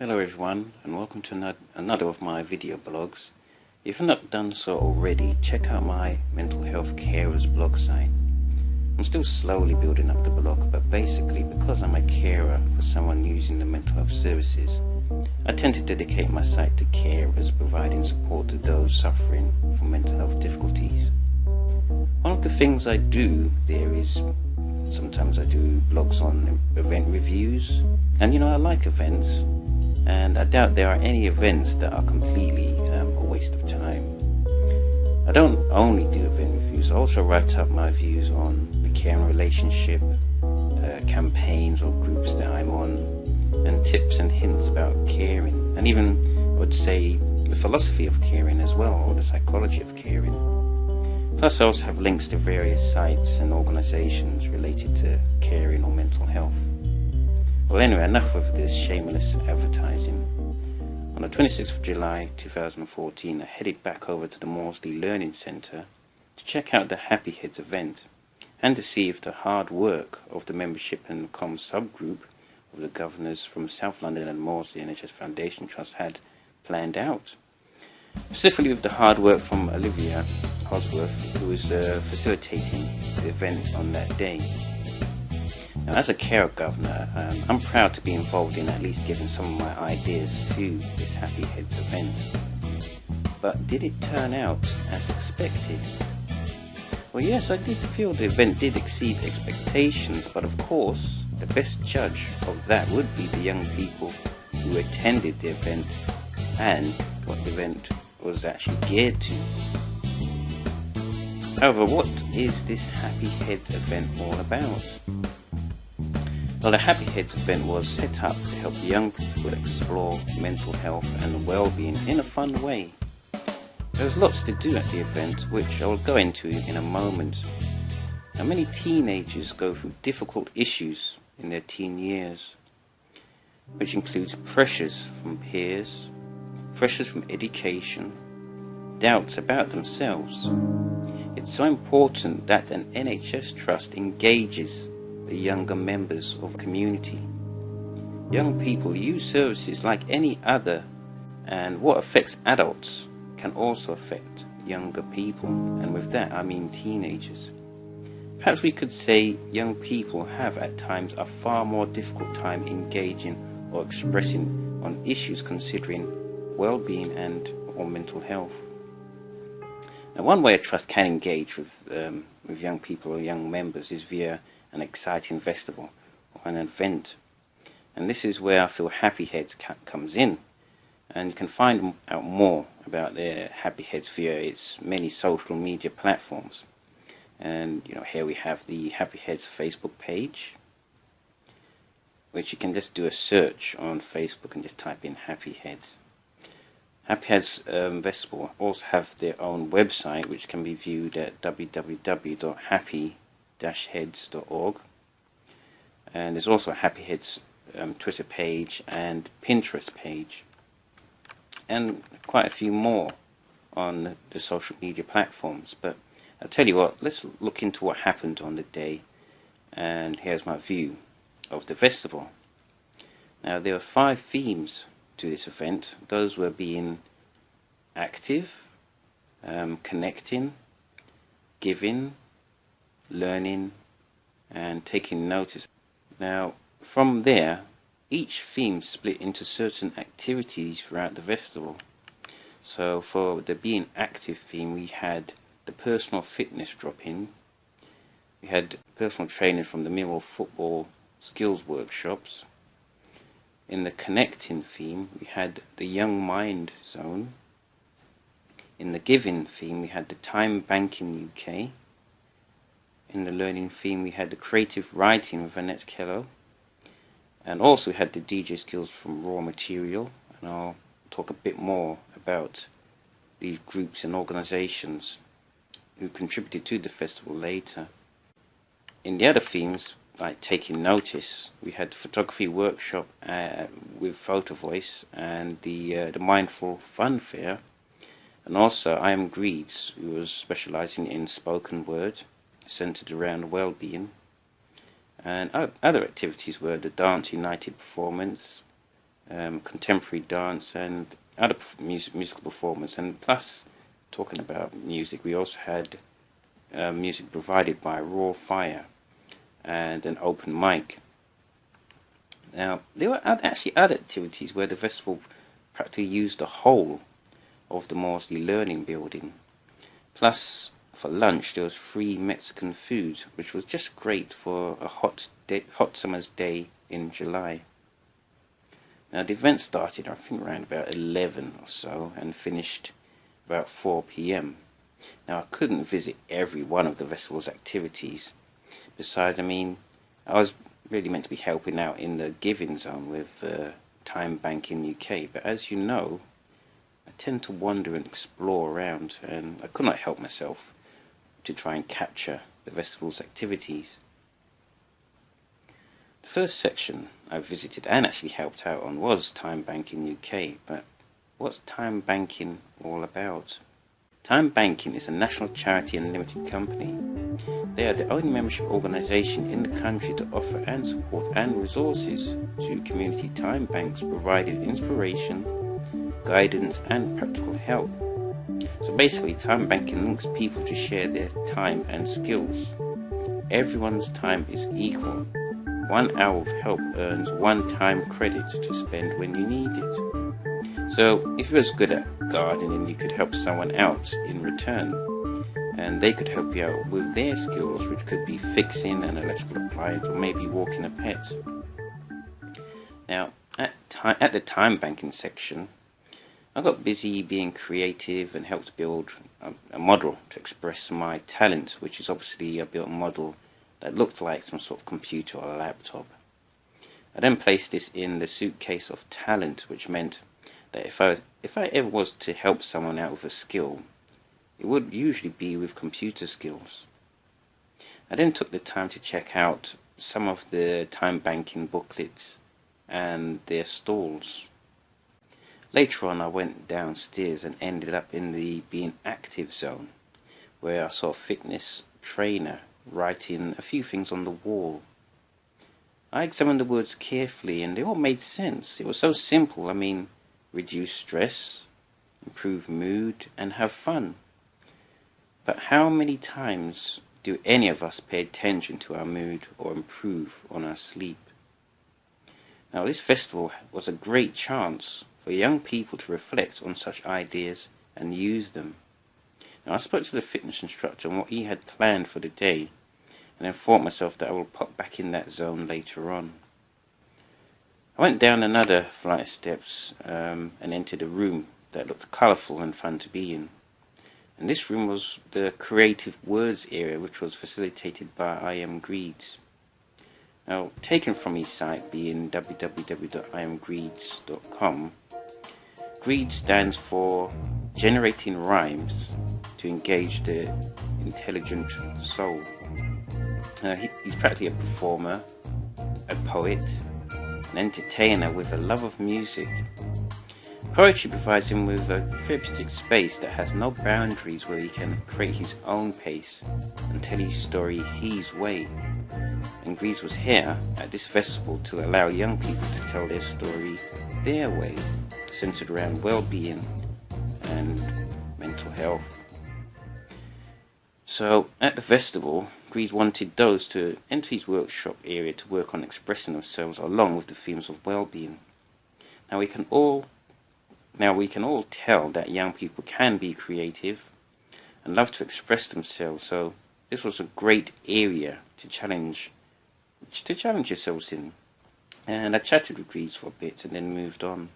Hello everyone, and welcome to another of my video blogs. If you've not done so already, check out my mental health carers blog site. I'm still slowly building up the blog, but basically because I'm a carer for someone using the mental health services, I tend to dedicate my site to carers, providing support to those suffering from mental health difficulties. One of the things I do there is sometimes I do blogs on event reviews, and I like events. And I doubt there are any events that are completely a waste of time. I don't only do event reviews, I also write up my views on the caring relationship, campaigns or groups that I'm on, and tips and hints about caring, and even I would say the philosophy of caring as well, or the psychology of caring. Plus I also have links to various sites and organisations related to caring or mental health. Well, anyway, enough of this shameless advertising. On the 26th of July 2014, I headed back over to the Maudsley Learning Centre to check out the Happy Heads event and to see if the hard work of the membership and comms subgroup of the governors from South London and Maudsley NHS Foundation Trust had planned out. Specifically with the hard work from Olivia Hosworth, who was facilitating the event on that day. Now, as a carer governor, I'm proud to be involved in at least giving some of my ideas to this Happy Heads event. But did it turn out as expected? Well, yes, I did feel the event did exceed expectations, but of course, the best judge of that would be the young people who attended the event and what the event was actually geared to. However, what is this Happy Heads event all about? Well, the Happy Heads event was set up to help young people explore mental health and well-being in a fun way. There's lots to do at the event, which I will go into in a moment. Now, many teenagers go through difficult issues in their teen years, which includes pressures from peers, pressures from education, doubts about themselves. It's so important that an NHS trust engages the younger members of the community. Young people use services like any other, and what affects adults can also affect younger people, and with that I mean teenagers. Perhaps we could say young people have at times a far more difficult time engaging or expressing on issues considering well-being and or mental health. Now, one way a trust can engage with young people or young members is via an exciting festival or an event, and this is where I feel Happy Heads comes in, and you can find out more about their Happy Heads via its many social media platforms. And here we have the Happy Heads Facebook page, which you can just do a search on Facebook and just type in Happy Heads. Happy Heads Festival also have their own website, which can be viewed at www.happy-heads.org, and there's also a Happy Heads Twitter page and Pinterest page, and quite a few more on the social media platforms. But I'll tell you what, let's look into what happened on the day, and here's my view of the festival. Now, there were 5 themes to this event. Those were being active, connecting, giving, learning, and taking notice. Now, from there, each theme split into certain activities throughout the festival. So for the being active theme, we had the personal fitness drop-in, we had personal training from the Millwall football skills workshops. In the connecting theme, we had the Young Mind Zone. In the giving theme, we had the Time Banking UK. In the learning theme, we had the creative writing with Annette Kello, and also we had the DJ skills from Raw Material, and I'll talk a bit more about these groups and organisations who contributed to the festival later. In the other themes, like taking notice, we had the photography workshop with Photo Voice, and the Mindful Fun Fair, and also I Am Greeds, who was specialising in spoken word, centred around well-being. And other activities were the Dance United performance, contemporary dance, and other musical performance. And plus, talking about music, we also had music provided by Raw Fire and an open mic. Now, there were actually other activities where the festival practically used the whole of the Maudsley Learning Building. Plus, for lunch, there was free Mexican food, which was just great for a hot summer's day in July. Now, the event started, I think, around about 11 or so, and finished about 4 p.m. Now, I couldn't visit every one of the festival's activities. Besides, I was really meant to be helping out in the giving zone with Time Bank in UK, but as you know, I tend to wander and explore around, and I could not help myself to try and capture the festival's activities. The first section I visited and actually helped out on was Time Banking UK, but what's Time Banking all about? Time Banking is a national charity and limited company. They are the only membership organisation in the country to offer and support and resources to community time banks, providing inspiration, guidance and practical help. So basically, time banking links people to share their time and skills. Everyone's time is equal. 1 hour of help earns 1 time credit to spend when you need it. So if you was good at gardening, you could help someone out in return, and they could help you out with their skills, which could be fixing an electrical appliance or maybe walking a pet. Now, at the time banking section, I got busy being creative and helped build a model to express my talent, which is obviously I built a model that looked like some sort of computer or a laptop. I then placed this in the suitcase of talent, which meant that if I ever was to help someone out with a skill, it would usually be with computer skills. I then took the time to check out some of the time banking booklets and their stalls. Later on, I went downstairs and ended up in the being active zone, where I saw a fitness trainer writing a few things on the wall. I examined the words carefully and they all made sense. It was so simple. Reduce stress, improve mood, and have fun. But how many times do any of us pay attention to our mood or improve on our sleep? Now, this festival was a great chance for young people to reflect on such ideas and use them. Now, I spoke to the fitness instructor on what he had planned for the day, and then thought myself that I will pop back in that zone later on. I went down another flight of steps and entered a room that looked colourful and fun to be in. And this room was the creative words area, which was facilitated by I Am Greeds. Now, taken from his site being www.iamgreeds.com, Greed stands for generating rhymes to engage the intelligent soul. He's practically a performer, a poet, an entertainer with a love of music. Poetry provides him with a therapeutic space that has no boundaries, where he can create his own pace and tell his story his way. And Greaves was here at this festival to allow young people to tell their story their way, centered around well-being and mental health. So at the festival, Greaves wanted those to enter his workshop area to work on expressing themselves along with the themes of well-being. Now we can all tell that young people can be creative and love to express themselves, so this was a great area to challenge yourselves in. And I chatted with Greaves for a bit and then moved on.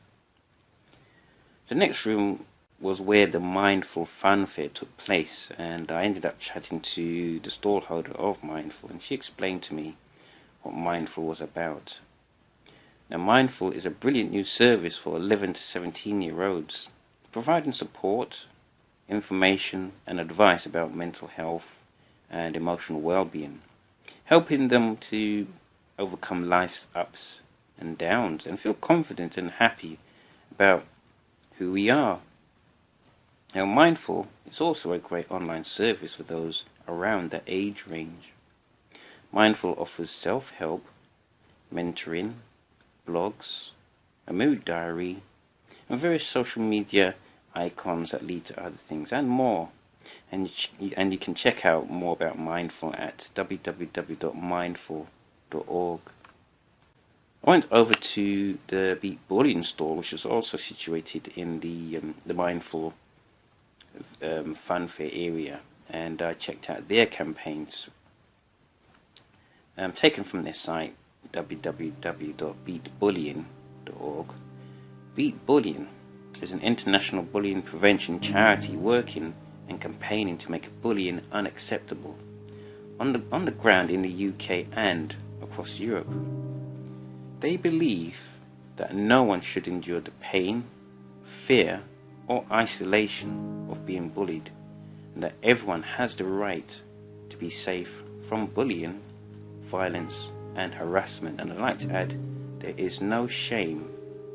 The next room was where the Mindful Fun Fair took place, and I ended up chatting to the stall holder of Mindful, and she explained to me what Mindful was about. Now, Mindful is a brilliant new service for 11 to 17-year-olds, providing support, information and advice about mental health and emotional well-being, helping them to overcome life's ups and downs and feel confident and happy about who we are. Now, Mindful is also a great online service for those around that age range. Mindful offers self-help, mentoring, blogs, a mood diary, and various social media icons that lead to other things and more. And you can check out more about Mindful at www.mindful.org. I went over to the Beat Bullying store, which is also situated in the Mindful funfair area, and I checked out their campaigns taken from their site www.beatbullying.org. Beat Bullying is an international bullying prevention charity working and campaigning to make bullying unacceptable on the ground in the UK and across Europe. They believe that no one should endure the pain, fear, or isolation of being bullied, and that everyone has the right to be safe from bullying, violence, and harassment. And I'd like to add, there is no shame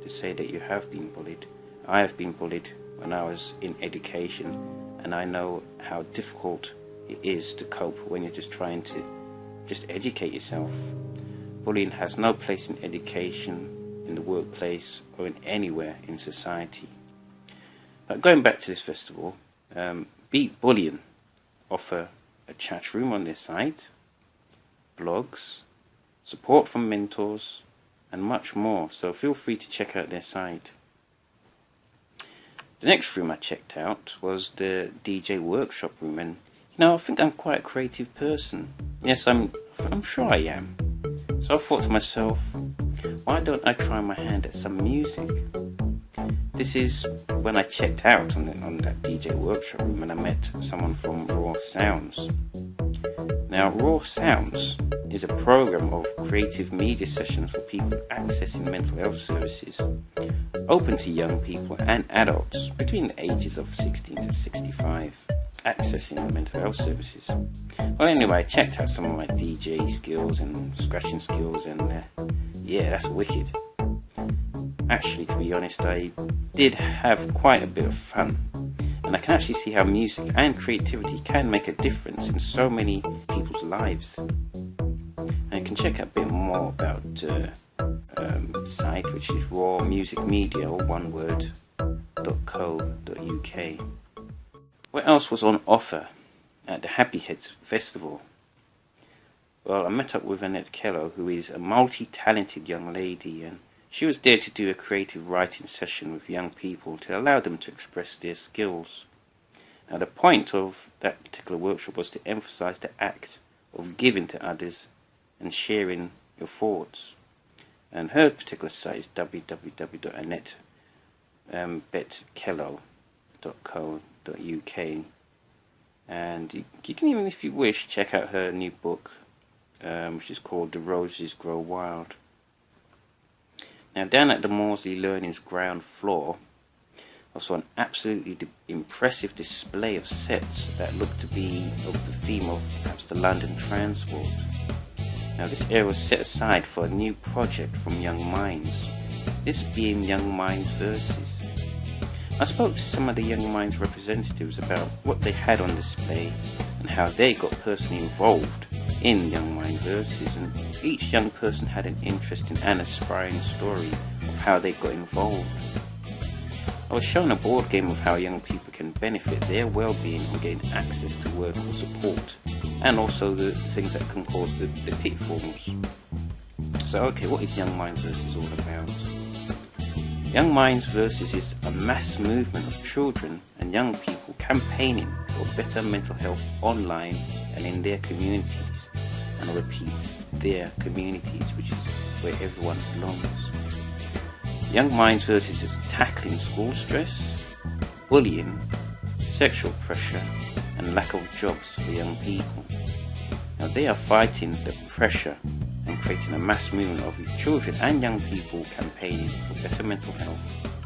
to say that you have been bullied. I have been bullied when I was in education, and I know how difficult it is to cope when you're just trying to educate yourself. Bullying has no place in education, in the workplace, or in anywhere in society. But going back to this festival, Beat Bullying offer a chat room on their site, blogs, support from mentors, and much more. So feel free to check out their site. The next room I checked out was the DJ workshop room, and I think I'm quite a creative person. Yes, I'm sure I am. So I thought to myself, why don't I try my hand at some music? This is when I checked out on that DJ workshop room, and I met someone from Raw Sounds. Now, Raw Sounds is a program of creative media sessions for people accessing mental health services, open to young people and adults between the ages of 16 to 65, accessing mental health services. Well, anyway, I checked out some of my DJ skills and scratching skills, and yeah, that's wicked. Actually, to be honest, I did have quite a bit of fun, and I can actually see how music and creativity can make a difference in so many people's lives. And you can check out a bit more about the site, which is Raw Music Media, or one word, .co.uk. What else was on offer at the Happy Heads Festival? Well, I met up with Annette Kello, who is a multi-talented young lady, and she was there to do a creative writing session with young people to allow them to express their skills. Now, the point of that particular workshop was to emphasize the act of giving to others and sharing your thoughts. And her particular site is www.annettekello.co.uk. And you can even, if you wish, check out her new book, which is called The Roses Grow Wild. Now, down at the Maudsley Learning's ground floor, I saw an absolutely impressive display of sets that looked to be of the theme of perhaps the London Transport. Now, this area was set aside for a new project from Young Minds, this being Young Minds Verses. I spoke to some of the Young Minds representatives about what they had on display and how they got personally involved in Young Mind Verses, and each young person had an interesting and aspiring story of how they got involved. I was shown a board game of how young people can benefit their well-being and gain access to work or support, and also the things that can cause the pitfalls. So, okay, what is Young Minds Versus all about? Young Minds Versus is a mass movement of children and young people campaigning for better mental health online and in their communities. And I repeat, their communities, which is where everyone belongs. Young Minds Versus is tackling school stress, bullying, sexual pressure, and lack of jobs for young people. Now, they are fighting the pressure and creating a mass movement of children and young people campaigning for better mental health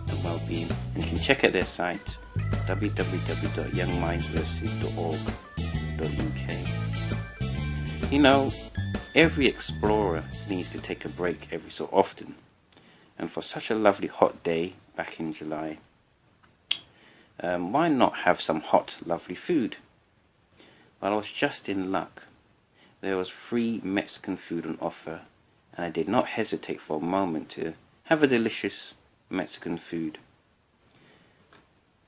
and well-being. And you can check out their site, www.youngmindsversus.org.uk. Every explorer needs to take a break every so often. And for such a lovely hot day back in July, why not have some hot, lovely food? Well, I was just in luck. There was free Mexican food on offer, and I did not hesitate for a moment to have a delicious Mexican food.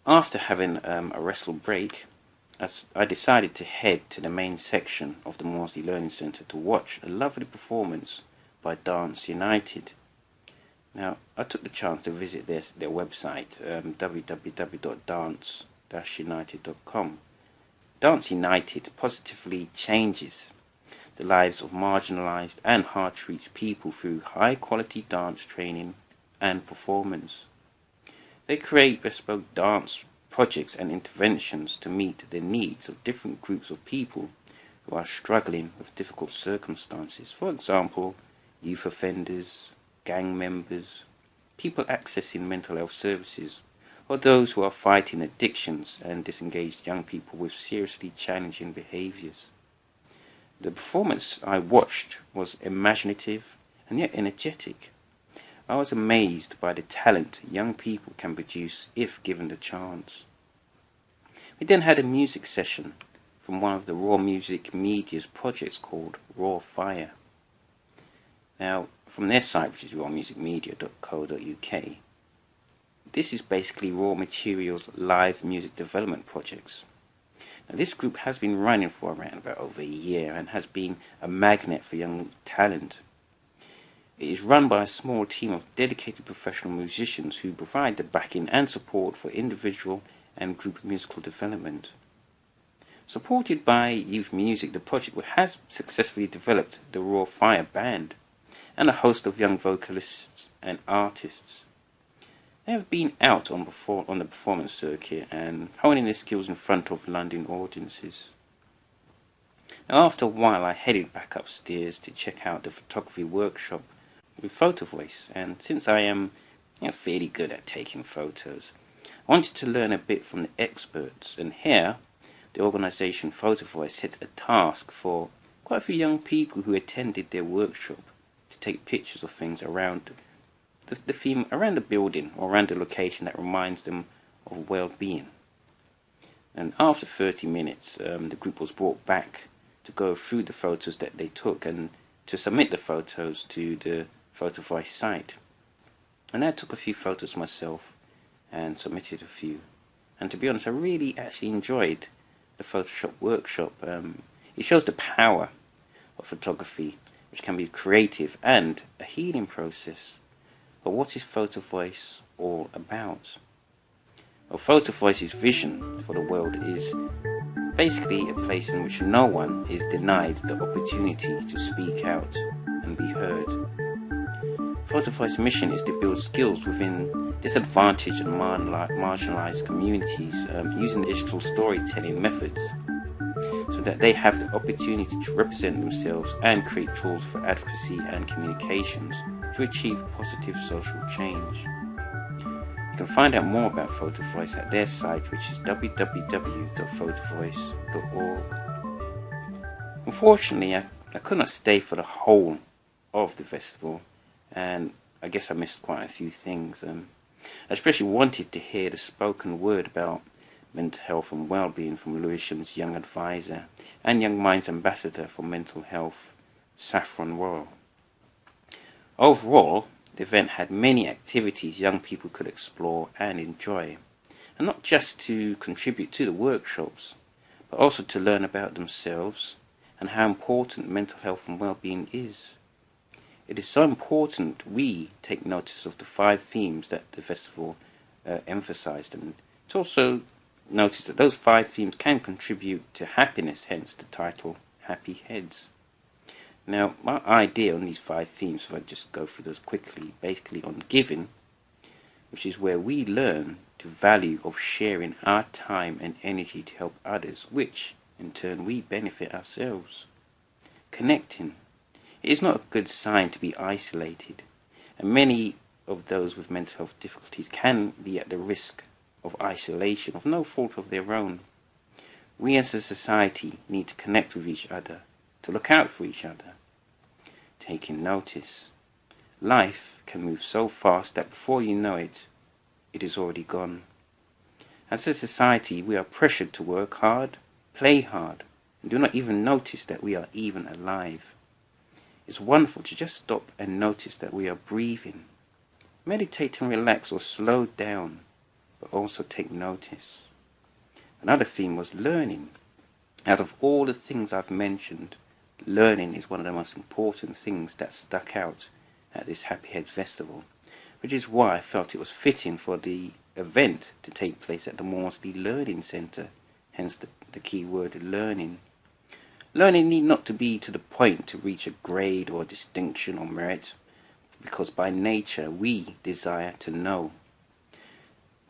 After having a restful break, I decided to head to the main section of the Morsley Learning Centre to watch a lovely performance by Dance United. Now, I took the chance to visit their website, www.dance-united.com. Dance United positively changes the lives of marginalised and hard-to-reach people through high-quality dance training and performance. They create bespoke dance projects and interventions to meet the needs of different groups of people who are struggling with difficult circumstances. For example, youth offenders, gang members, people accessing mental health services, or those who are fighting addictions and disengaged young people with seriously challenging behaviours. The performance I watched was imaginative and yet energetic. I was amazed by the talent young people can produce if given the chance. We then had a music session from one of the Raw Music Media's projects called Raw Fire. Now, from their site, which is rawmusicmedia.co.uk, this is basically Raw Materials live music development projects. Now, this group has been running for around about over a year and has been a magnet for young talent. It is run by a small team of dedicated professional musicians who provide the backing and support for individual and group musical development. Supported by Youth Music, the project has successfully developed the Raw Fire Band and a host of young vocalists and artists. They have been out on the performance circuit and honing their skills in front of London audiences. Now, after a while, I headed back upstairs to check out the photography workshop with Photo Voice, and since I am fairly good at taking photos, I wanted to learn a bit from the experts, and here the organisation Photo Voice set a task for quite a few young people who attended their workshop to take pictures of things around the theme, around the building or around the location that reminds them of well-being. And after 30 minutes, the group was brought back to go through the photos that they took and to submit the photos to the Photo Voice site. And I took a few photos myself and submitted a few. And to be honest, I really actually enjoyed the Photoshop workshop. It shows the power of photography, which can be creative and a healing process. But what is Photo Voice all about? Well, Photo Voice's vision for the world is basically a place in which no one is denied the opportunity to speak out and be heard. Photo Voice's mission is to build skills within disadvantaged and marginalized communities using digital storytelling methods so that they have the opportunity to represent themselves and create tools for advocacy and communications to achieve positive social change. You can find out more about Photo Voice at their site, which is www.photovoice.org. Unfortunately, I could not stay for the whole of the festival, and I guess I missed quite a few things. I especially wanted to hear the spoken word about mental health and well-being from Lewisham's young advisor and Young Minds ambassador for mental health, Saffron Royal. Overall, the event had many activities young people could explore and enjoy, and not just to contribute to the workshops, but also to learn about themselves and how important mental health and well-being is. It is so important we take notice of the 5 themes that the festival emphasized, and to also notice that those 5 themes can contribute to happiness, hence the title Happy Heads. Now, my idea on these 5 themes, if I just go through those quickly, basically on giving, which is where we learn the value of sharing our time and energy to help others, which in turn we benefit ourselves. Connecting. It is not a good sign to be isolated, and many of those with mental health difficulties can be at the risk of isolation of no fault of their own. We as a society need to connect with each other, to look out for each other. Taking notice. Life can move so fast that before you know it, it is already gone. As a society, we are pressured to work hard, play hard, and do not even notice that we are even alive. It's wonderful to just stop and notice that we are breathing. meditate and relax or slow down, but also take notice. Another theme was learning. Out of all the things I've mentioned, learning is one of the most important things that stuck out at this Happy Heads Festival, which is why I felt it was fitting for the event to take place at the Maudsley Learning Centre, hence the key word learning. Learning need not to be to the point to reach a grade or distinction or merit, because by nature we desire to know.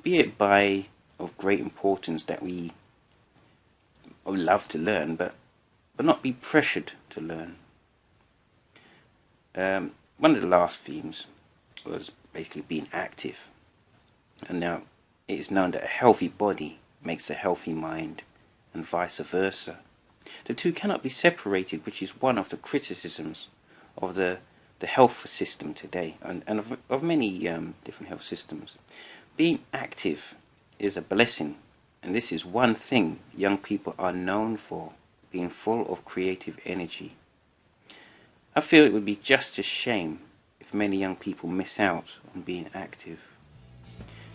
Be it by of great importance that we love to learn, but not be pressured to learn. One of the last themes was basically being active. And now it is known that a healthy body makes a healthy mind, and vice versa. The two cannot be separated, which is one of the criticisms of the health system today, and of many different health systems. Being active is a blessing, and this is one thing young people are known for, being full of creative energy. I feel it would be just a shame if many young people miss out on being active.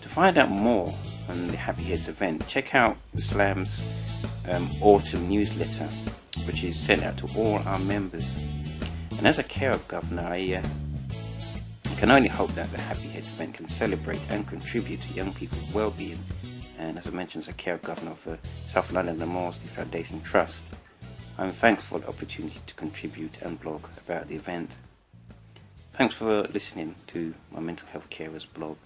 To find out more on the Happy Heads event, check out the Slam's autumn newsletter, which is sent out to all our members. And as a carer governor, I can only hope that the Happy Heads event can celebrate and contribute to young people's well-being. And as I mentioned, as a carer governor of the South London and Maudsley Foundation Trust, I'm thankful for the opportunity to contribute and blog about the event. Thanks for listening to my Mental Health Carers blog.